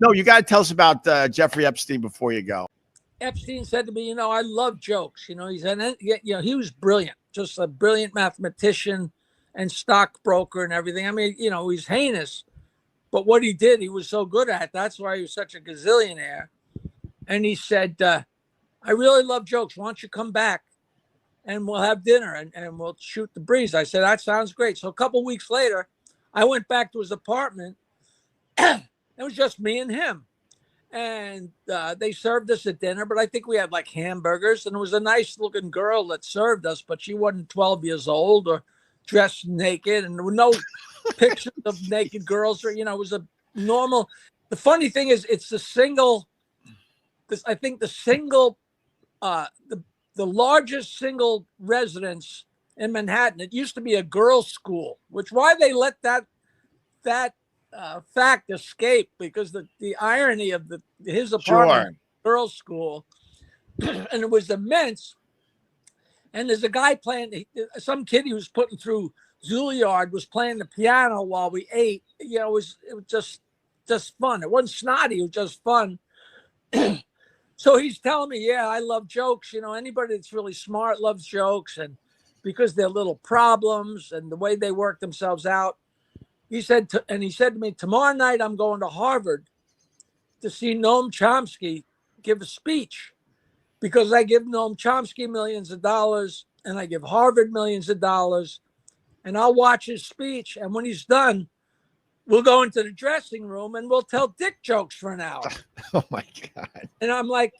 No, you got to tell us about Jeffrey Epstein before you go. Epstein said to me, I love jokes. He he was brilliant, just a brilliant mathematician and stockbroker and everything. I mean, he's heinous, but what he did, he was so good at. That's why he was such a gazillionaire. And he said, I really love jokes. Why don't you come back and we'll have dinner and we'll shoot the breeze. I said, that sounds great. So a couple of weeks later, I went back to his apartment. It was just me and him. And they served us at dinner, but I think we had like hamburgers. And it was a nice looking girl that served us, but she wasn't 12 years old or dressed naked. And there were no pictures of naked girls. Or, it was a normal. The funny thing is, it's the single, I think the single, the largest single residence in Manhattan. It used to be a girls' school, which why they let that fact escape, because the irony of his apartment, girls' school, and it was immense. And there's a guy playing, some kid he was putting through Juilliard was playing the piano while we ate. It was just fun. It wasn't snotty. It was just fun. So he's telling me, yeah, I love jokes. Anybody that's really smart loves jokes, and because they're little problems and the way they work themselves out. He said to me, tomorrow night I'm going to Harvard to see Noam Chomsky give a speech, because I give Noam Chomsky millions of dollars and I give Harvard millions of dollars, and I'll watch his speech. And when he's done, we'll go into the dressing room and we'll tell dick jokes for an hour. Oh my God. And I'm like,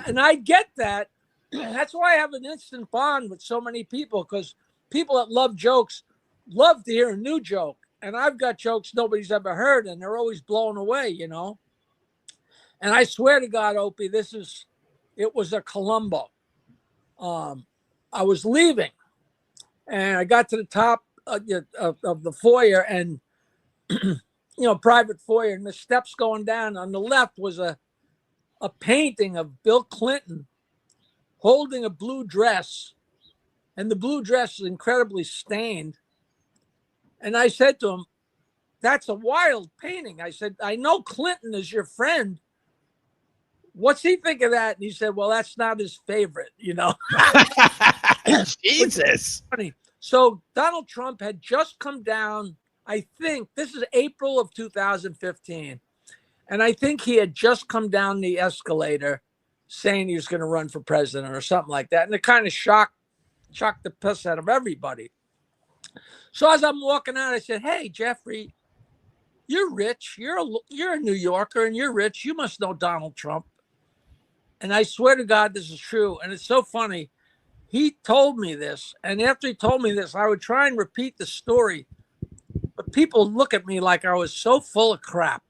and I get that. That's why I have an instant bond with so many people, because people that love jokes love to hear a new joke. And I've got jokes nobody's ever heard, and they're always blown away, And I swear to God, Opie, it was a Columbo. I was leaving, and I got to the top of the foyer, and private foyer, and the steps going down. On the left was a painting of Bill Clinton holding a blue dress, and the blue dress is incredibly stained. And I said to him, that's a wild painting. I said, I know Clinton is your friend. What's he think of that? And he said, well, that's not his favorite, Jesus. Funny. So Donald Trump had just come down. I think this is April of 2015. And I think he had just come down the escalator saying he was going to run for president or something like that. And it kind of shocked the piss out of everybody. So as I'm walking out, I said, hey, Jeffrey, you're rich. You're a New Yorker and you're rich. You must know Donald Trump. And I swear to God, this is true. And it's so funny. He told me this. And after he told me this, I would try and repeat the story. But people look at me like I was so full of crap,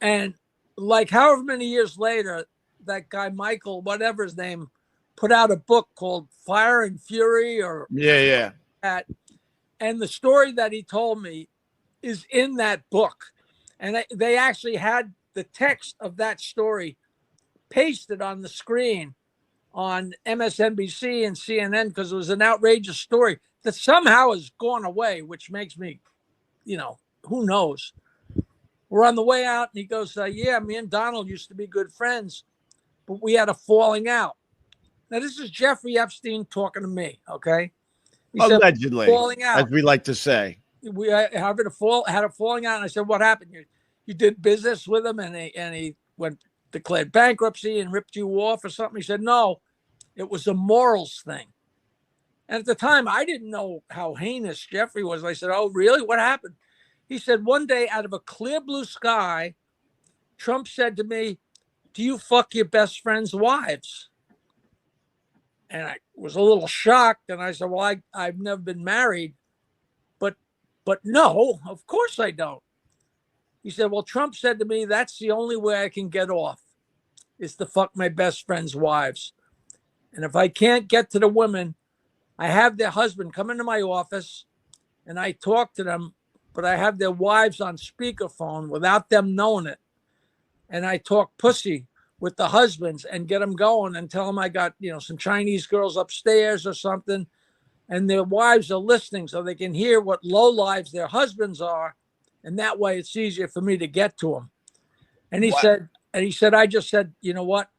And like however many years later, that guy, Michael, whatever his name, put out a book called Fire and Fury or that. And the story that he told me is in that book. And they actually had the text of that story pasted on the screen on MSNBC and CNN, because it was an outrageous story that somehow has gone away, which makes me, who knows? We're on the way out, and he goes, yeah, me and Donald used to be good friends, but we had a falling out. Now, this is Jeffrey Epstein talking to me, okay? He Allegedly, said, falling out. As we like to say. We had a falling out, and I said, what happened? You did business with him, and he declared bankruptcy and ripped you off or something? He said, no, it was a morals thing. And at the time, I didn't know how heinous Jeffrey was. I said, oh, really? What happened? He said, one day out of a clear blue sky, Trump said to me, do you fuck your best friend's wives? And I was a little shocked. And I said, well, I've never been married. But no, of course I don't. He said, well, Trump said to me, that's the only way I can get off, is to fuck my best friend's wives. And if I can't get to the women, I have their husband come into my office and I talk to them, but I have their wives on speakerphone without them knowing it. And I talk pussy with the husbands and get them going and tell them I got, some Chinese girls upstairs or something. And their wives are listening so they can hear what low lives their husbands are. And that way it's easier for me to get to them. And he What? said, I just said, you know what?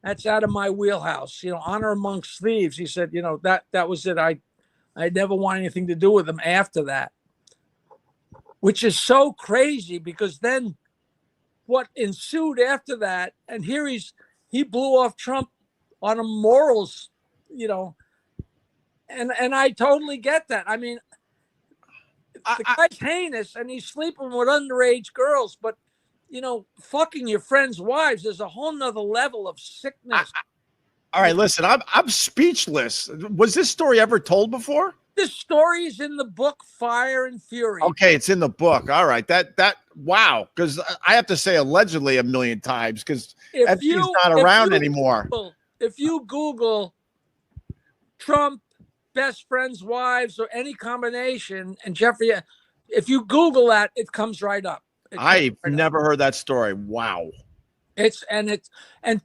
That's out of my wheelhouse. Honor amongst thieves. He said, that was it. I never want anything to do with him after that, which is so crazy because then what ensued after that, and here he blew off Trump on a morals, and I totally get that. I mean, the guy's heinous and he's sleeping with underage girls, but fucking your friends' wives is a whole nother level of sickness. All right, listen, I'm speechless. Was this story ever told before? This story is in the book Fire and Fury. Okay, it's in the book. All right, wow, because I have to say allegedly a million times because Epstein's not around anymore. If you Google Trump, best friends' wives, or any combination, and Jeffrey, if you Google that, it comes right up. I've never heard that story. Wow. And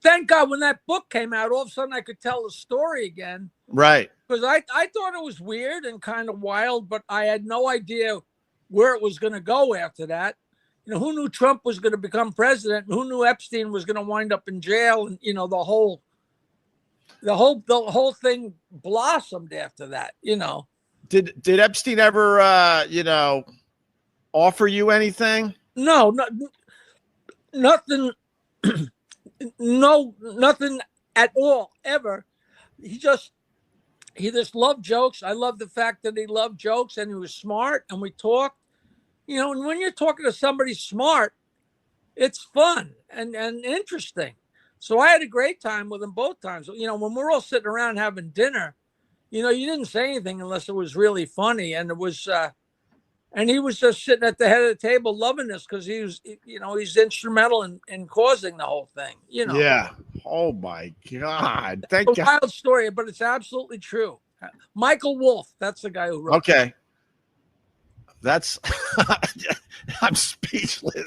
thank God when that book came out, all of a sudden I could tell the story again. Right. Because I thought it was weird and kind of wild, but I had no idea where it was going to go after that. Who knew Trump was going to become president? Who knew Epstein was going to wind up in jail? And the whole thing blossomed after that. Did Epstein ever offer you anything? No, nothing. Nothing at all ever. He just loved jokes. I love the fact that he loved jokes and he was smart and we talked. And when you're talking to somebody smart, it's fun and interesting. So I had a great time with him both times. When we're all sitting around having dinner, you didn't say anything unless it was really funny, and it was. And he was just sitting at the head of the table loving this because he's instrumental in causing the whole thing. Yeah. Oh my God. Thank God. A wild story, but it's absolutely true. Michael Wolff, that's the guy who wrote. Okay. That's I'm speechless.